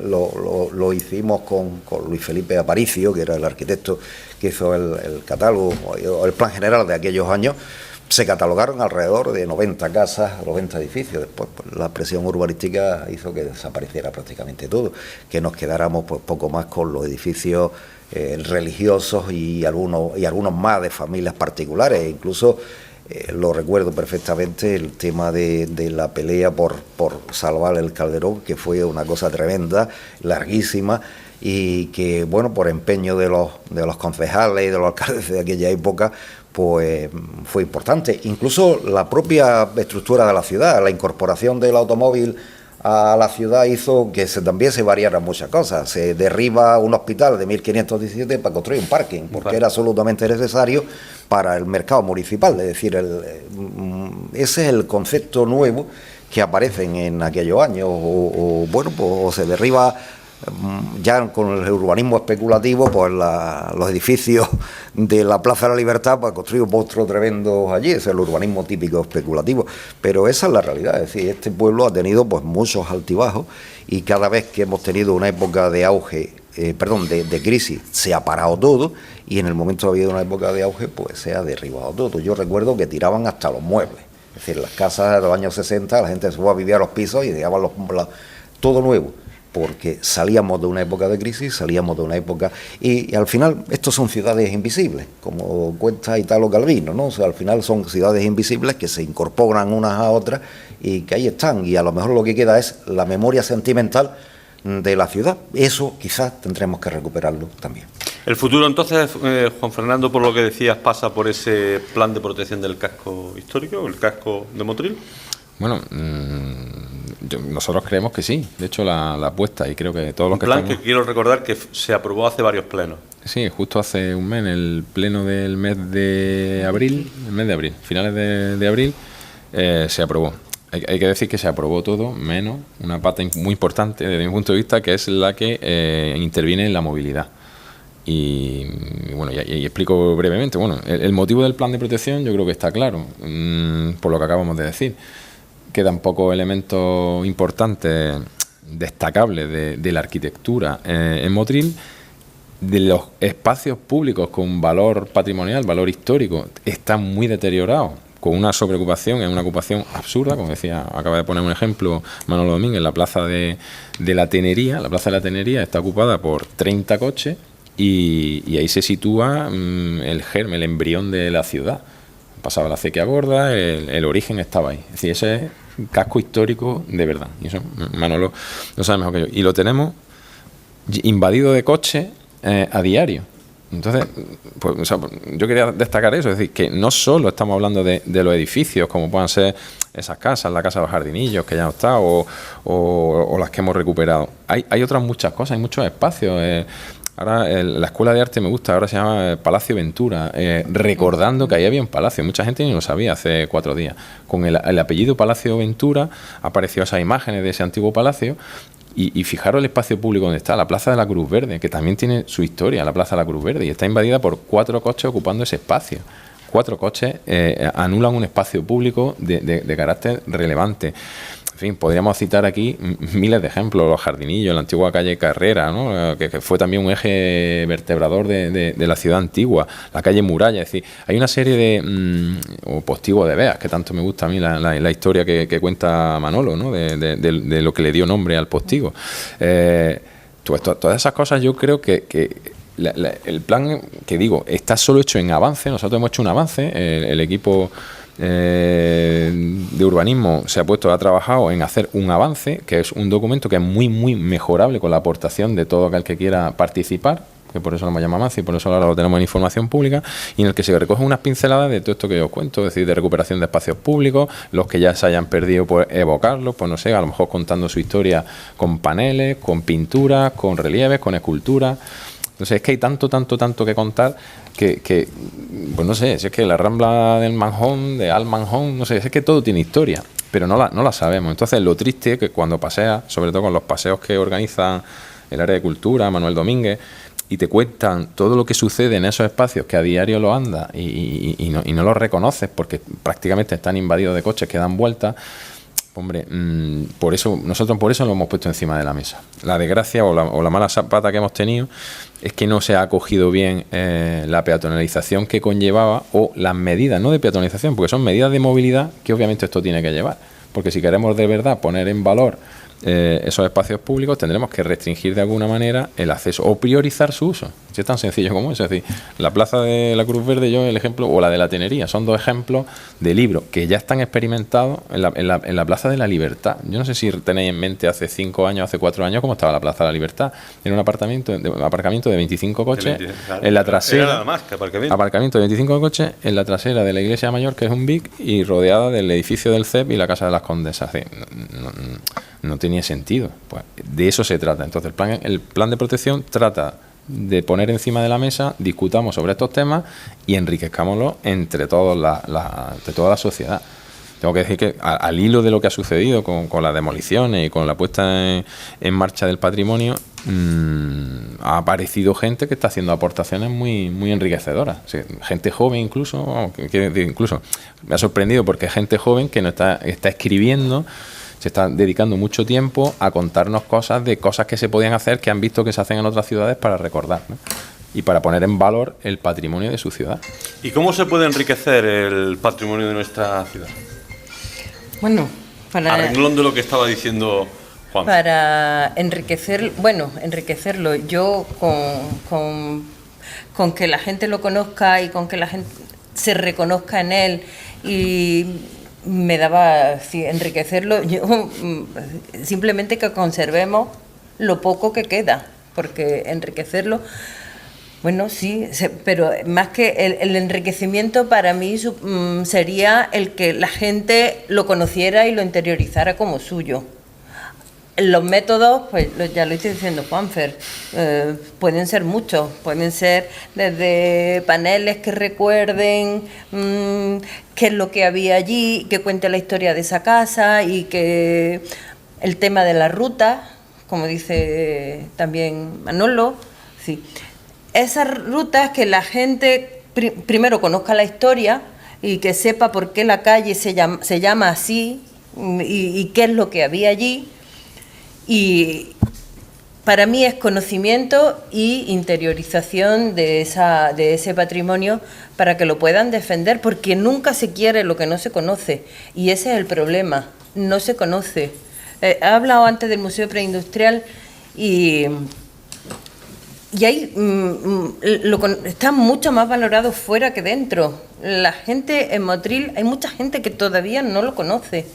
lo hicimos con Luis Felipe Aparicio, que era el arquitecto que hizo el catálogo, el plan general de aquellos años. Se catalogaron alrededor de 90 casas, 90 edificios. Después pues, la presión urbanística hizo que desapareciera prácticamente todo, que nos quedáramos pues poco más con los edificios religiosos y algunos más de familias particulares. Incluso lo recuerdo perfectamente, el tema de la pelea por salvar el Calderón, que fue una cosa tremenda, larguísima, y que, bueno, por empeño de los concejales y de los alcaldes de aquella época, pues fue importante. Incluso la propia estructura de la ciudad, la incorporación del automóvil a la ciudad hizo que también se variaran muchas cosas. Se derriba un hospital de 1517 para construir un parking, porque era absolutamente necesario para el mercado municipal. Es decir, ese es el concepto nuevo que aparecen en aquellos años. O se derriba ya con el urbanismo especulativo, pues los edificios de la Plaza de la Libertad para construir un monstruo tremendo allí. Ese es el urbanismo típico especulativo, pero esa es la realidad. Es decir, este pueblo ha tenido pues muchos altibajos, y cada vez que hemos tenido una época de auge, de crisis, se ha parado todo, y en el momento que ha habido una época de auge, pues se ha derribado todo. Yo recuerdo que tiraban hasta los muebles, es decir, las casas de los años 60, la gente se fue a vivir a los pisos y dejaban todo nuevo, porque salíamos de una época de crisis, salíamos de una época... Y al final, estos son ciudades invisibles, como cuenta Italo Calvino, ¿no? O sea, al final son ciudades invisibles que se incorporan unas a otras y que ahí están, y a lo mejor lo que queda es la memoria sentimental de la ciudad. Eso quizás tendremos que recuperarlo también. El futuro, entonces, Juan Fernando, por lo que decías, pasa por ese plan de protección del casco histórico, el casco de Motril. Bueno, nosotros creemos que sí. De hecho, la apuesta, y creo que todos los que plan estamos... que quiero recordar que se aprobó hace varios plenos. Sí, justo hace un mes, en el pleno del mes de abril, finales de abril, se aprobó. Hay que decir que se aprobó todo, menos una parte muy importante desde mi punto de vista, que es la que interviene en la movilidad. Y bueno, y explico brevemente. Bueno, el motivo del plan de protección yo creo que está claro, por lo que acabamos de decir. Quedan pocos elementos importantes, destacables de la arquitectura en Motril. De los espacios públicos con valor patrimonial, valor histórico, están muy deteriorados. con una sobreocupación, es una ocupación absurda, como decía, acaba de poner un ejemplo Manolo Domínguez, la plaza de la Tenería. La plaza de la Tenería está ocupada por 30 coches y ahí se sitúa el germen, el embrión de la ciudad. Pasaba la acequia gorda, el origen estaba ahí. Es decir, ese es un casco histórico de verdad. Y eso Manolo lo sabe mejor que yo. Y lo tenemos invadido de coches a diario. Entonces, pues, o sea, yo quería destacar eso, es decir, que no solo estamos hablando de los edificios, como puedan ser esas casas, la casa de los jardinillos, que ya no está, o las que hemos recuperado. Hay otras muchas cosas, hay muchos espacios. Ahora la Escuela de Arte me gusta, ahora se llama Palacio Ventura, recordando que ahí había un palacio. Mucha gente ni lo sabía hace 4 días. Con el apellido Palacio Ventura apareció esas imágenes de ese antiguo palacio. Y fijaros el espacio público donde está, la Plaza de la Cruz Verde, que también tiene su historia, la Plaza de la Cruz Verde, y está invadida por 4 coches ocupando ese espacio. 4 coches anulan un espacio público de carácter relevante. En fin, podríamos citar aquí miles de ejemplos, los jardinillos, la antigua calle Carrera, ¿no? que fue también un eje vertebrador de la ciudad antigua, la calle Muralla, es decir, hay una serie de o Postigo de Beas, que tanto me gusta a mí la historia que cuenta Manolo, ¿no? de lo que le dio nombre al Postigo. Todas esas cosas yo creo que el plan, que digo, está solo hecho en avance. Nosotros hemos hecho un avance, el equipo de urbanismo se ha puesto, ha trabajado en hacer un avance, que es un documento que es muy mejorable con la aportación de todo aquel que quiera participar, que por eso lo hemos llamado avance y por eso ahora lo tenemos en información pública, y en el que se recogen unas pinceladas de todo esto que os cuento, es decir, de recuperación de espacios públicos, los que ya se hayan perdido, pues evocarlos, pues no sé, a lo mejor contando su historia con paneles, con pinturas, con relieves, con esculturas. Entonces es que hay tanto que contar que pues no sé, si es que la Rambla del Manjón, de Al Manjón, no sé, es que todo tiene historia, pero no la sabemos. Entonces lo triste es que cuando paseas, sobre todo con los paseos que organiza el área de cultura, Manuel Domínguez, y te cuentan todo lo que sucede en esos espacios que a diario lo andas y no los reconoces porque prácticamente están invadidos de coches que dan vueltas. Hombre, nosotros por eso lo hemos puesto encima de la mesa. La desgracia o la mala pata que hemos tenido es que no se ha acogido bien la peatonalización que conllevaba, o las medidas, no de peatonalización, porque son medidas de movilidad que obviamente esto tiene que llevar. Porque si queremos de verdad poner en valor esos espacios públicos, tendremos que restringir de alguna manera el acceso o priorizar su uso. Si es tan sencillo como eso. Es decir, la Plaza de la Cruz Verde, yo el ejemplo, o la de la Tenería, son 2 ejemplos de libros que ya están experimentados en la Plaza de la Libertad. Yo no sé si tenéis en mente hace 5 años, hace 4 años, cómo estaba la Plaza de la Libertad. Era un aparcamiento de 25 coches en la trasera. Era nada más que aparcamiento de 25 coches en la trasera de la Iglesia Mayor, que es un BIC, y rodeada del edificio del CEP y la Casa de las Condesas. No tenía sentido. Pues de eso se trata. Entonces el plan de protección trata de poner encima de la mesa, discutamos sobre estos temas y enriquezcámoslos entre todos de toda la sociedad. Tengo que decir que al hilo de lo que ha sucedido con las demoliciones y con la puesta en marcha del patrimonio, ha aparecido gente que está haciendo aportaciones muy enriquecedoras. O sea, gente joven incluso me ha sorprendido porque hay gente joven que no está escribiendo, se está dedicando mucho tiempo a contarnos cosas que se podían hacer, que han visto que se hacen en otras ciudades para recordar, ¿no? Y para poner en valor el patrimonio de su ciudad. ¿Y cómo se puede enriquecer el patrimonio de nuestra ciudad? Bueno, arreglando lo que estaba diciendo Juan. Para enriquecerlo, yo con que la gente lo conozca y con que la gente se reconozca en él, y me daba enriquecerlo, yo simplemente que conservemos lo poco que queda, porque enriquecerlo, bueno, sí, pero más que el enriquecimiento para mí sería el que la gente lo conociera y lo interiorizara como suyo. Los métodos, pues ya lo estoy diciendo Juanfer, pueden ser muchos, pueden ser desde paneles que recuerden qué es lo que había allí, que cuente la historia de esa casa, y que el tema de la ruta, como dice también Manolo, sí. Esas rutas, que la gente primero conozca la historia y que sepa por qué la calle se llama así y qué es lo que había allí. Y para mí es conocimiento y interiorización de ese patrimonio para que lo puedan defender, porque nunca se quiere lo que no se conoce, y ese es el problema, no se conoce. He hablado antes del Museo Preindustrial y ahí está mucho más valorado fuera que dentro. La gente en Motril, hay mucha gente que todavía no lo conoce.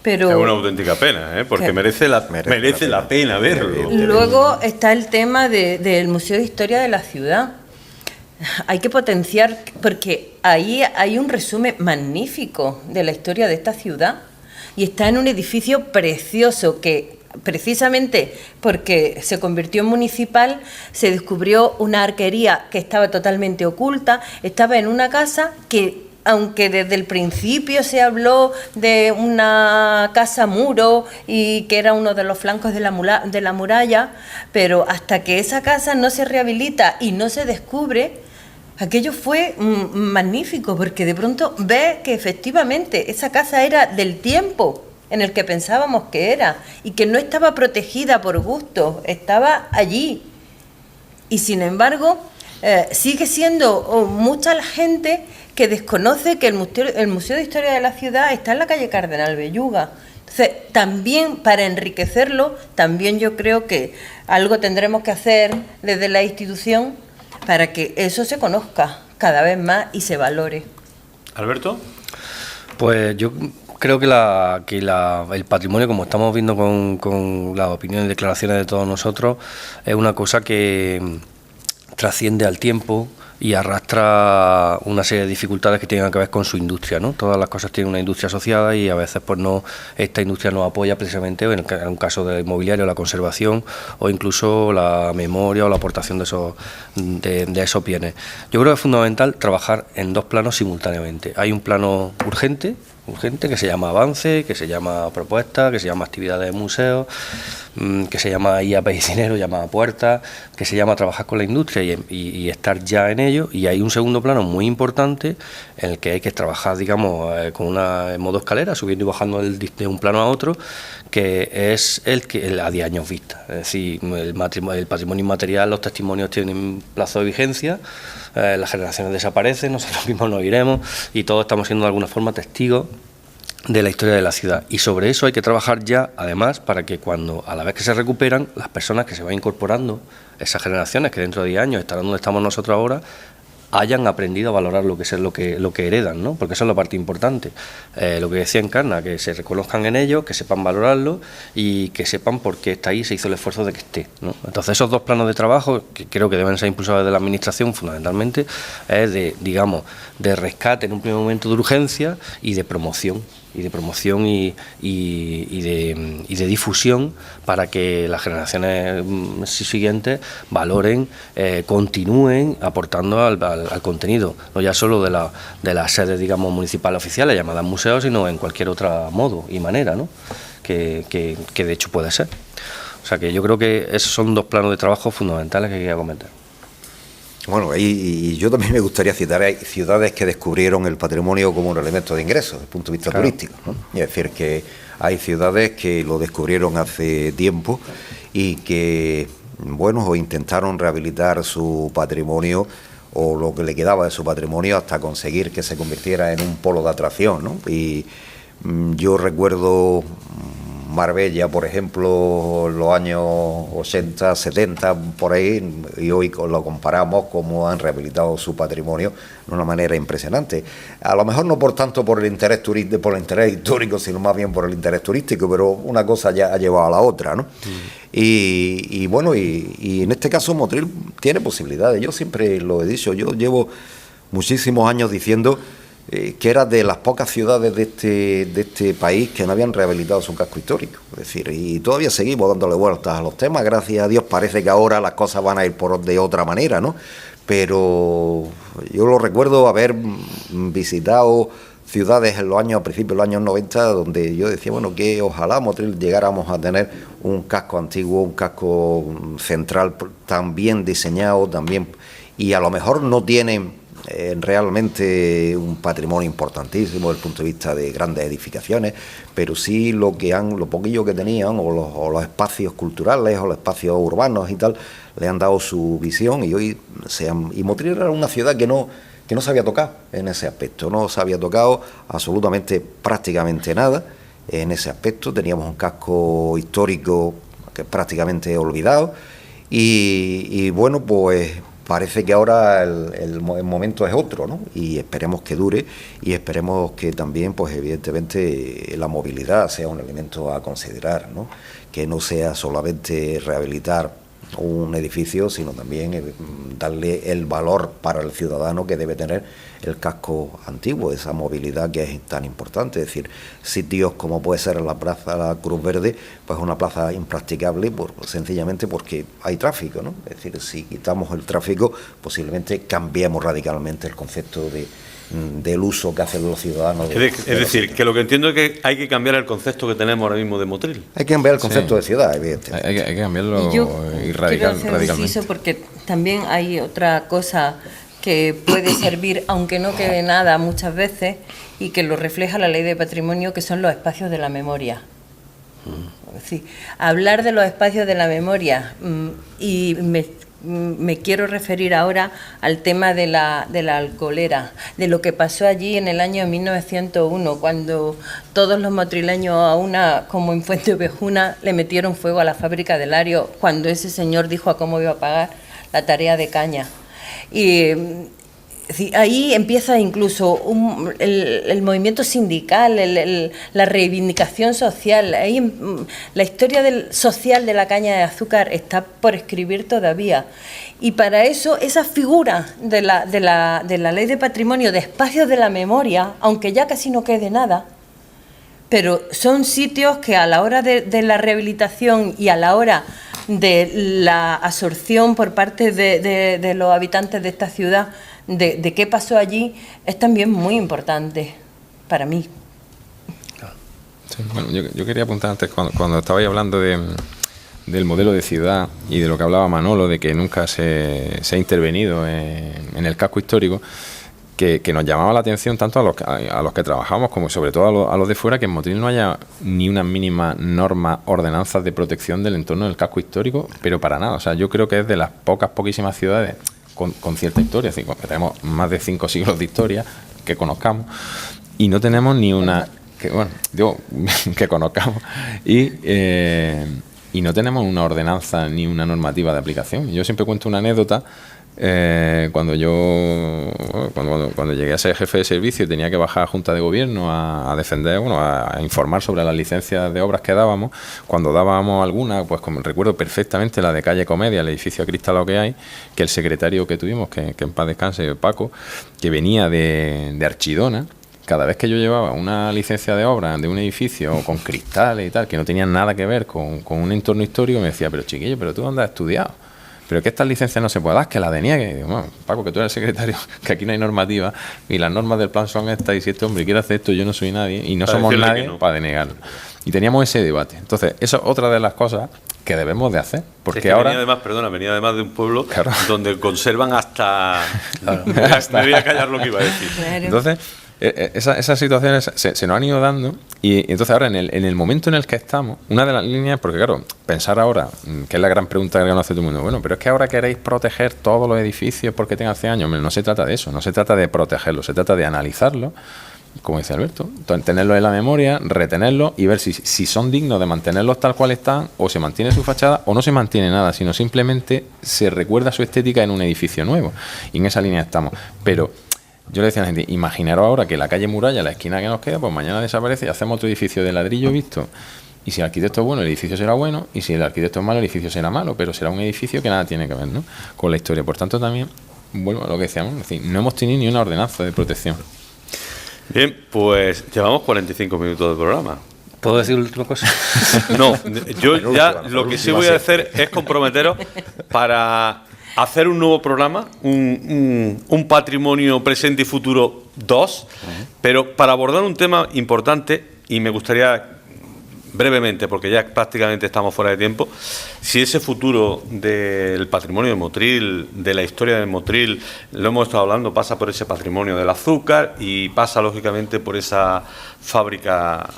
Pero es una auténtica pena, porque merece la pena verlo. Luego está el tema del Museo de Historia de la Ciudad. Hay que potenciar, porque ahí hay un resumen magnífico de la historia de esta ciudad, y está en un edificio precioso que, precisamente porque se convirtió en municipal, se descubrió una arquería que estaba totalmente oculta, estaba en una casa que, aunque desde el principio se habló de una casa muro y que era uno de los flancos de la muralla, pero hasta que esa casa no se rehabilita y no se descubre, aquello fue magnífico, porque de pronto ves que efectivamente esa casa era del tiempo en el que pensábamos que era, y que no estaba protegida por gusto, estaba allí. Y sin embargo, sigue siendo mucha la gente que desconoce que el Museo de Historia de la Ciudad está en la calle Cardenal Belluga. Entonces, también para enriquecerlo, también yo creo que algo tendremos que hacer desde la institución para que eso se conozca cada vez más y se valore. ¿Alberto? Pues yo creo que el patrimonio, como estamos viendo con las opiniones y declaraciones de todos nosotros, es una cosa que trasciende al tiempo y arrastra una serie de dificultades que tienen que ver con su industria, ¿no? Todas las cosas tienen una industria asociada y a veces pues no, esta industria no apoya precisamente, en un caso del inmobiliario, la conservación o incluso la memoria o la aportación de esos bienes. Yo creo que es fundamental trabajar en dos planos simultáneamente. Hay un plano urgente que se llama avance, que se llama propuesta, que se llama actividades de museo, que se llama IAP y dinero, llama puertas, que se llama trabajar con la industria y estar ya en ello. Y hay un segundo plano muy importante en el que hay que trabajar, digamos, en modo escalera, subiendo y bajando de un plano a otro, que es el a 10 años vista. Es decir, el patrimonio inmaterial, los testimonios tienen plazo de vigencia, las generaciones desaparecen, nosotros mismos nos iremos y todos estamos siendo de alguna forma testigos de la historia de la ciudad, y sobre eso hay que trabajar ya, además, para que cuando, a la vez que se recuperan, las personas que se van incorporando, esas generaciones que dentro de 10 años estarán donde estamos nosotros ahora, hayan aprendido a valorar lo que heredan, ¿no? Porque eso es la parte importante. Lo que decía Encarna, que se reconozcan en ello, que sepan valorarlo y que sepan por qué está ahí, se hizo el esfuerzo de que esté, ¿no? Entonces esos dos planos de trabajo, que creo que deben ser impulsados desde la Administración fundamentalmente, es de rescate en un primer momento, de urgencia y de promoción. Y de difusión, para que las generaciones siguientes valoren, continúen aportando al contenido, no ya solo de las sedes, digamos, municipales oficiales llamadas museos, sino en cualquier otro modo y manera, ¿no? que de hecho puede ser. O sea que yo creo que esos son dos planos de trabajo fundamentales que hay que comentar. Bueno, y yo también me gustaría citar, hay ciudades que descubrieron el patrimonio como un elemento de ingreso desde el punto de vista turístico, ¿no? Es decir, que hay ciudades que lo descubrieron hace tiempo y que, bueno, o intentaron rehabilitar su patrimonio o lo que le quedaba de su patrimonio hasta conseguir que se convirtiera en un polo de atracción, ¿no? Y yo recuerdo Marbella, por ejemplo, en los años 80, 70, por ahí, y hoy lo comparamos como han rehabilitado su patrimonio de una manera impresionante. A lo mejor no por tanto por el interés histórico, sino más bien por el interés turístico, pero una cosa ya ha llevado a la otra, ¿no? Y bueno, y en este caso Motril tiene posibilidades. Yo siempre lo he dicho, yo llevo muchísimos años diciendo que era de las pocas ciudades de este país que no habían rehabilitado su casco histórico. Es decir, y todavía seguimos dándole vueltas a los temas. Gracias a Dios parece que ahora las cosas van a ir de otra manera, ¿no? Pero yo lo recuerdo haber visitado ciudades en los años, a principios de los años 90, donde yo decía, bueno, que ojalá Motril llegáramos a tener un casco antiguo, un casco central tan bien diseñado, también, y a lo mejor no tienen realmente un patrimonio importantísimo desde el punto de vista de grandes edificaciones, pero sí lo poquillo que tenían, o los espacios culturales, o los espacios urbanos y tal, le han dado su visión, y hoy y Motril era una ciudad que no se había tocado en ese aspecto, no se había tocado absolutamente prácticamente nada en ese aspecto. Teníamos un casco histórico que prácticamente olvidado, y bueno, pues parece que ahora el momento es otro, ¿no? Y esperemos que dure, y esperemos que también, pues evidentemente, la movilidad sea un elemento a considerar, ¿no? Que no sea solamente rehabilitar un edificio, sino también darle el valor para el ciudadano que debe tener el casco antiguo, esa movilidad que es tan importante. Es decir, sitios como puede ser la Plaza La Cruz Verde, pues una plaza impracticable sencillamente porque hay tráfico, ¿no? Es decir, si quitamos el tráfico, posiblemente cambiemos radicalmente el concepto del uso que hacen los ciudadanos. Es decir, que lo que entiendo es que hay que cambiar el concepto que tenemos ahora mismo de Motril. Hay que cambiar el concepto de ciudad, evidentemente. Hay que cambiarlo radicalmente. Porque también hay otra cosa que puede servir, aunque no quede nada muchas veces, y que lo refleja la Ley de Patrimonio, que son los espacios de la memoria. Es decir, hablar de los espacios de la memoria, y me quiero referir ahora al tema de la Alcolera, de lo que pasó allí en el año 1901, cuando todos los motrileños a una, como en Fuente Ovejuna, le metieron fuego a la fábrica de Lario, cuando ese señor dijo a cómo iba a pagar la tarea de caña. Y ahí empieza incluso el movimiento sindical, la reivindicación social. Ahí la historia social de la caña de azúcar está por escribir todavía. Y para eso, esa figura de la Ley de Patrimonio, de espacios de la memoria, aunque ya casi no quede nada, pero son sitios que a la hora de la rehabilitación y a la hora de la absorción por parte de los habitantes de esta ciudad de qué pasó allí, es también muy importante para mí. Sí, bueno, yo quería apuntar antes, cuando estabais hablando del modelo de ciudad y de lo que hablaba Manolo, de que nunca se ha intervenido en el casco histórico, que nos llamaba la atención tanto a los que trabajamos como sobre todo a los de fuera, que en Motril no haya ni una mínima norma, ordenanzas de protección del entorno del casco histórico, pero para nada. O sea, yo creo que es de las poquísimas ciudades con cierta historia, es decir, que tenemos más de 5 siglos de historia que conozcamos, y no tenemos ni una que conozcamos, y no tenemos una ordenanza ni una normativa de aplicación. Yo siempre cuento una anécdota. Cuando llegué a ser jefe de servicio y tenía que bajar a Junta de Gobierno a defender, a informar sobre las licencias de obras que dábamos, cuando dábamos alguna, pues como recuerdo perfectamente la de calle Comedia, el edificio acristalado que hay, que el secretario que tuvimos, que en paz descanse, Paco, que venía de Archidona, cada vez que yo llevaba una licencia de obra de un edificio con cristales y tal, que no tenían nada que ver con un entorno histórico, me decía, pero chiquillo, ¿pero tú dónde has estudiado? Pero que estas licencias no se pueden dar, que la deniegue. Y digo, bueno, Paco, que tú eres el secretario, que aquí no hay normativa, y las normas del plan son estas, y si este hombre quiere hacer esto, yo no soy nadie, y no somos nadie para denegarlo. Y teníamos ese debate. Entonces, eso es otra de las cosas que debemos de hacer. Porque es que ahora venía además de un pueblo donde conservan hasta... Me voy a callar lo que iba a decir. Entonces, esas situaciones se nos han ido dando, y entonces ahora en el momento en el que estamos, una de las líneas, porque claro, pensar ahora, que es la gran pregunta que nos hace todo el mundo, bueno, pero es que ahora queréis proteger todos los edificios porque tengan 100 años. No se trata de eso, no se trata de protegerlos, se trata de analizarlos, como dice Alberto, tenerlos en la memoria, retenerlos y ver si son dignos de mantenerlos tal cual están, o se mantiene su fachada o no se mantiene nada, sino simplemente se recuerda su estética en un edificio nuevo, y en esa línea estamos. Pero yo le decía a la gente, imaginaros ahora que la calle Muralla, la esquina que nos queda, pues mañana desaparece y hacemos otro edificio de ladrillo visto. Y si el arquitecto es bueno, el edificio será bueno, y si el arquitecto es malo, el edificio será malo, pero será un edificio que nada tiene que ver, ¿no?, con la historia. Por tanto, también, vuelvo a lo que decíamos, es decir, no hemos tenido ni una ordenanza de protección. Bien, pues llevamos 45 minutos de programa. ¿Puedo decir la última cosa? No, yo ya lo que sí voy a hacer es comprometeros para hacer un nuevo programa, un patrimonio presente y futuro 2, pero para abordar un tema importante, y me gustaría brevemente, porque ya prácticamente estamos fuera de tiempo, si ese futuro del patrimonio de Motril, de la historia de Motril, lo hemos estado hablando, pasa por ese patrimonio del azúcar y pasa lógicamente por esa fábrica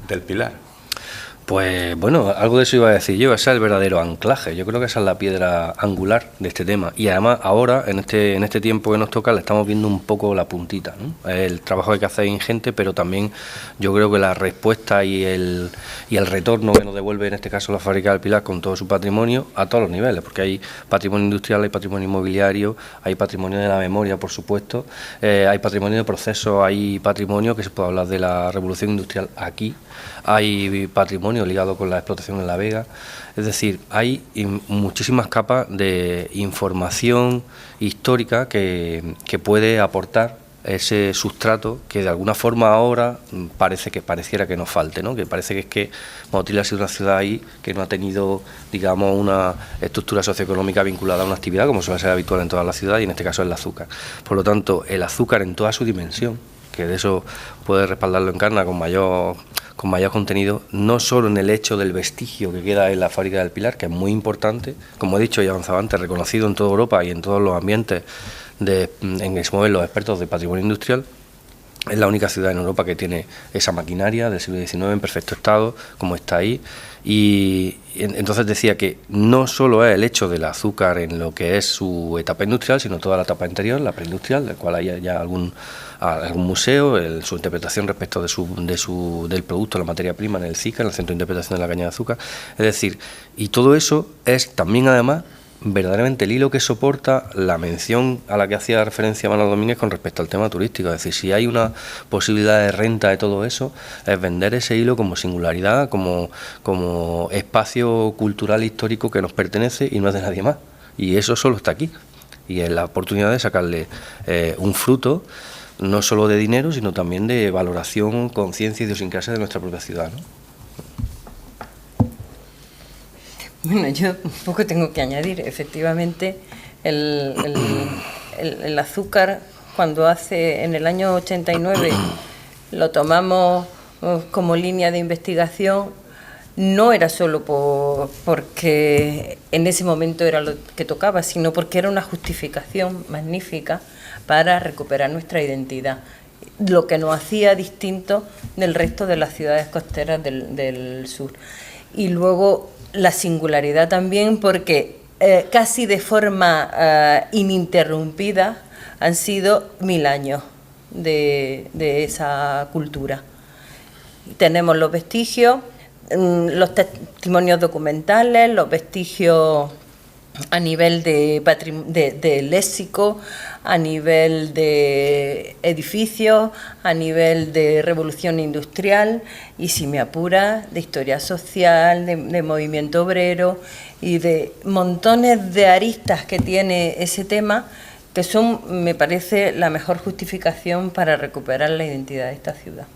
del Pilar. Pues bueno, algo de eso iba a decir yo, ese es el verdadero anclaje, yo creo que esa es la piedra angular de este tema y además ahora, en este tiempo que nos toca, le estamos viendo un poco la puntita, ¿no? El trabajo que hay que hacer es ingente, pero también yo creo que la respuesta y el retorno que nos devuelve en este caso la fábrica del Pilar con todo su patrimonio a todos los niveles, porque hay patrimonio industrial, hay patrimonio inmobiliario, hay patrimonio de la memoria, por supuesto, hay patrimonio de procesos, hay patrimonio que se puede hablar de la revolución industrial aquí, hay patrimonio ligado con la explotación en La Vega, es decir, hay muchísimas capas de información histórica que puede aportar ese sustrato que de alguna forma ahora pareciera que nos falte, ¿no? Que parece que es que Motril ha sido una ciudad ahí que no ha tenido, digamos, una estructura socioeconómica vinculada a una actividad como suele ser habitual en toda la ciudad y en este caso el azúcar. Por lo tanto, el azúcar en toda su dimensión, que de eso puede respaldarlo Encarna con mayor contenido, no solo en el hecho del vestigio que queda en la fábrica del Pilar, que es muy importante, como he dicho y avanzado antes, reconocido en toda Europa y en todos los ambientes en que se mueven los expertos de patrimonio industrial. Es la única ciudad en Europa que tiene esa maquinaria del siglo XIX en perfecto estado, como está ahí. Y entonces decía que no solo es el hecho del azúcar en lo que es su etapa industrial, sino toda la etapa anterior, la preindustrial, del cual hay ya algún museo, su interpretación respecto del producto, la materia prima en el CICA, en el Centro de Interpretación de la Caña de Azúcar. Es decir, y todo eso es también además verdaderamente el hilo que soporta la mención a la que hacía referencia Manuel Domínguez con respecto al tema turístico. Es decir, si hay una posibilidad de renta de todo eso, es vender ese hilo como singularidad, como espacio cultural histórico que nos pertenece y no es de nadie más. Y eso solo está aquí. Y es la oportunidad de sacarle un fruto, no solo de dinero, sino también de valoración, conciencia y idiosincrasia de nuestra propia ciudad, ¿no? Bueno, yo un poco tengo que añadir, efectivamente, el azúcar, cuando en el año 89 lo tomamos como línea de investigación, no era solo porque en ese momento era lo que tocaba, sino porque era una justificación magnífica para recuperar nuestra identidad, lo que nos hacía distinto del resto de las ciudades costeras del sur. Y luego la singularidad también porque casi de forma ininterrumpida han sido 1000 años de esa cultura. Tenemos los vestigios, los testimonios documentales, los vestigios a nivel de léxico, a nivel de edificios, a nivel de revolución industrial y, si me apura, de historia social, de movimiento obrero y de montones de aristas que tiene ese tema, que son, me parece, la mejor justificación para recuperar la identidad de esta ciudad.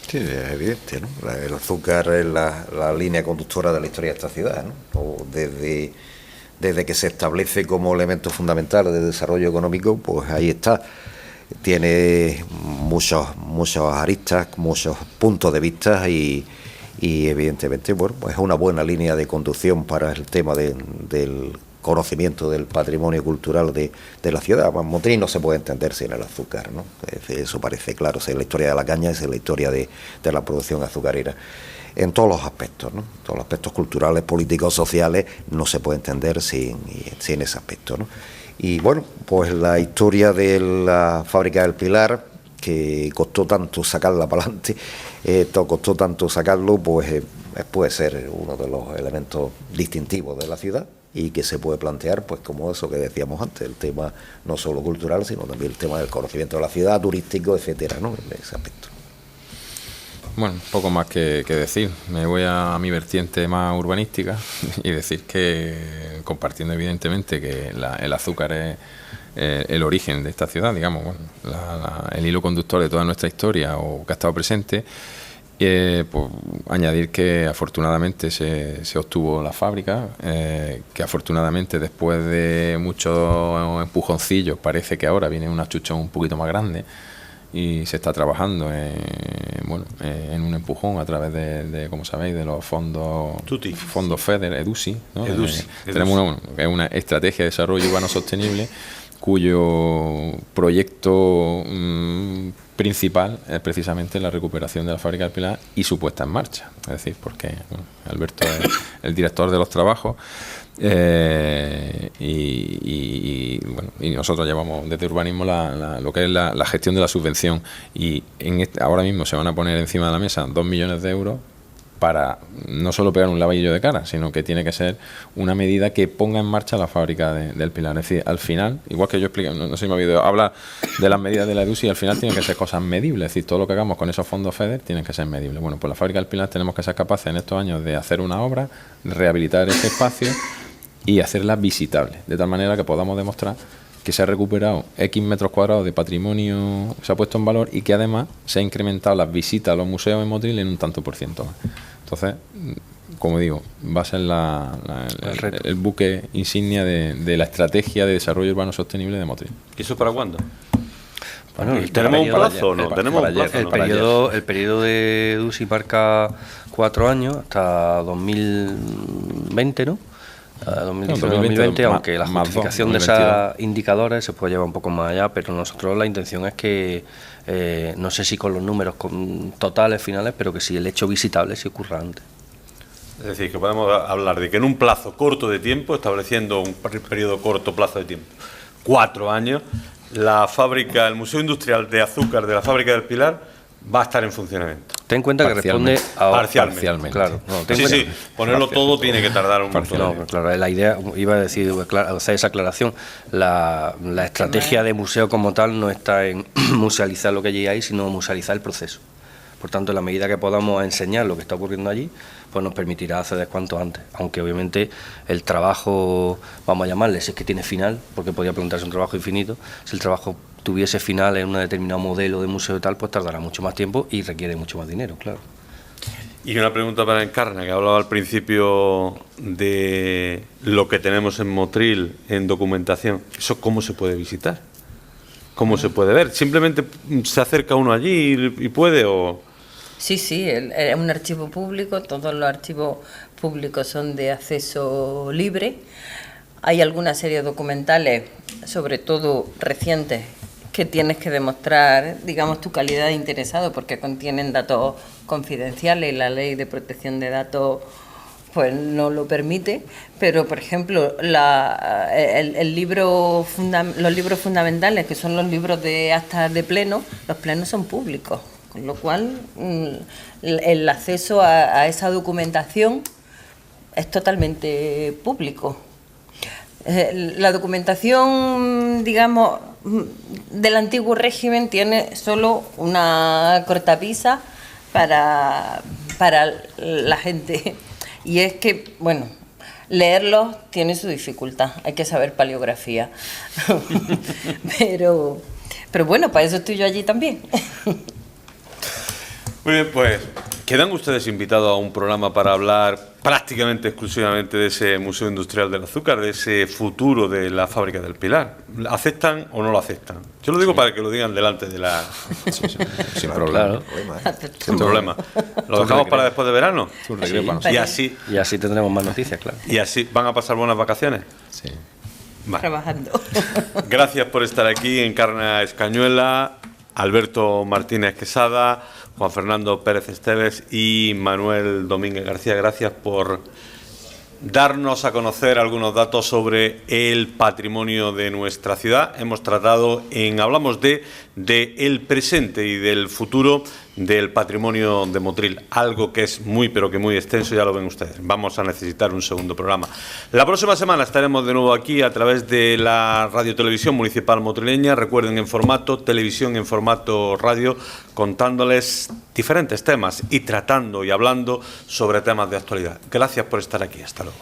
Sí, es evidente, ¿no? El azúcar es la línea conductora de la historia de esta ciudad, ¿no? O desde que se establece como elemento fundamental de desarrollo económico, pues ahí está. Tiene muchos aristas, muchos puntos de vista y evidentemente, bueno, pues es una buena línea de conducción para el tema del conocimiento del patrimonio cultural de la ciudad. Motril no se puede entender sin el azúcar, ¿no? Eso parece claro. Es la historia de la caña, es la historia de la producción azucarera. En todos los aspectos, ¿no? Todos los aspectos culturales, políticos, sociales, no se puede entender sin ese aspecto, ¿no? Y bueno, pues la historia de la fábrica del Pilar, que costó tanto sacarla para adelante, costó tanto sacarlo, pues puede ser uno de los elementos distintivos de la ciudad y que se puede plantear, pues como eso que decíamos antes, el tema no solo cultural, sino también el tema del conocimiento de la ciudad, turístico, etcétera, ¿no? En ese aspecto. Bueno, poco más que decir. Me voy a mi vertiente más urbanística y decir que, compartiendo evidentemente que el azúcar es el origen de esta ciudad, digamos, bueno, el hilo conductor de toda nuestra historia o que ha estado presente, pues añadir que afortunadamente se obtuvo la fábrica, que afortunadamente después de muchos empujoncillos parece que ahora viene una chuchón un poquito más grande. y se está trabajando en un empujón a través de como sabéis, de los fondos FEDER, EDUSI, ¿no? Tenemos una estrategia de desarrollo urbano sostenible cuyo proyecto principal es precisamente la recuperación de la fábrica del Pilar y su puesta en marcha. Es decir, porque Alberto es el director de los trabajos y nosotros llevamos desde urbanismo lo que es la gestión de la subvención y ahora mismo se van a poner encima de la mesa 2 millones de euros para no solo pegar un lavadillo de cara, sino que tiene que ser una medida que ponga en marcha la fábrica del Pilar. Es decir, al final, igual que yo expliqué, no sé si me ha olvidado hablar de las medidas de la EDUSI, al final tienen que ser cosas medibles. Es decir, todo lo que hagamos con esos fondos FEDER tiene que ser medible. Bueno, pues la fábrica del Pilar tenemos que ser capaces en estos años de hacer una obra, rehabilitar ese espacio y hacerla visitable, de tal manera que podamos demostrar que se ha recuperado X metros cuadrados de patrimonio, se ha puesto en valor y que además se ha incrementado las visitas a los museos en Motril en un tanto por ciento más. Entonces, como digo, va a ser el buque insignia de la estrategia de desarrollo urbano sostenible de Motril. ¿Y eso para cuándo? Bueno, ¿Tenemos un plazo o no? El periodo de EDUSI marca 4 años, hasta 2020, ¿no? 2019-2020, aunque la justificación de esos indicadores se puede llevar un poco más allá, pero nosotros la intención es que, no sé si con los números totales, finales, pero que si el hecho visitable se ocurra antes. Es decir, que podemos hablar de que en un plazo corto de tiempo, estableciendo un periodo corto plazo de tiempo, 4 años, la fábrica, el Museo Industrial de Azúcar de la Fábrica del Pilar va a estar en funcionamiento. Ten en cuenta que responde a... Parcialmente. Claro. Sí, ponerlo todo tiene que tardar un montón. No, claro, la idea, iba a decir, hacer esa aclaración, la estrategia de museo como tal no está en musealizar lo que hay ahí, sino musealizar el proceso. Por tanto, en la medida que podamos enseñar lo que está ocurriendo allí, pues nos permitirá acceder cuanto antes. Aunque obviamente el trabajo, vamos a llamarle, si es que tiene final, porque podría preguntarse un trabajo infinito, si el trabajo tuviese final en un determinado modelo de museo y tal, pues tardará mucho más tiempo y requiere mucho más dinero, claro. Y una pregunta para Encarna, que hablaba al principio de lo que tenemos en Motril, en documentación. ¿Eso cómo se puede visitar? ¿Cómo se puede ver? ¿Simplemente se acerca uno allí y puede o...? Sí, es un archivo público, todos los archivos públicos son de acceso libre. Hay alguna serie de documentales, sobre todo recientes, que tienes que demostrar, digamos, tu calidad de interesado, porque contienen datos confidenciales y la ley de protección de datos pues no lo permite, pero por ejemplo los libros fundamentales, que son los libros de actas de pleno, los plenos son públicos, con lo cual el acceso a esa documentación es totalmente público. La documentación, digamos, del antiguo régimen tiene solo una cortapisa para la gente. Y es que, bueno, leerlos tiene su dificultad, hay que saber paleografía. pero bueno, para eso estoy yo allí también. Muy bien, pues quedan ustedes invitados a un programa para hablar prácticamente exclusivamente de ese Museo Industrial del Azúcar, de ese futuro de la Fábrica del Pilar. ¿Aceptan o no lo aceptan? Yo lo digo para que lo digan delante de la... Sin problema. Sin problema. ¿Lo dejamos para después de verano? Y así tendremos más noticias, claro. ¿Y así van a pasar buenas vacaciones? Sí. Vale. Trabajando. Gracias por estar aquí, Encarna Escañuela, Alberto Martínez Quesada, Juan Fernando Pérez Esteves y Manuel Domínguez García. Gracias por darnos a conocer algunos datos sobre el patrimonio de nuestra ciudad. Hemos tratado hablamos de el presente y del futuro del patrimonio de Motril, algo que es muy pero que muy extenso, ya lo ven ustedes. Vamos a necesitar un segundo programa. La próxima semana estaremos de nuevo aquí a través de la Radio-Televisión Municipal Motrileña. Recuerden, en formato televisión, en formato radio, contándoles diferentes temas y tratando y hablando sobre temas de actualidad. Gracias por estar aquí. Hasta luego.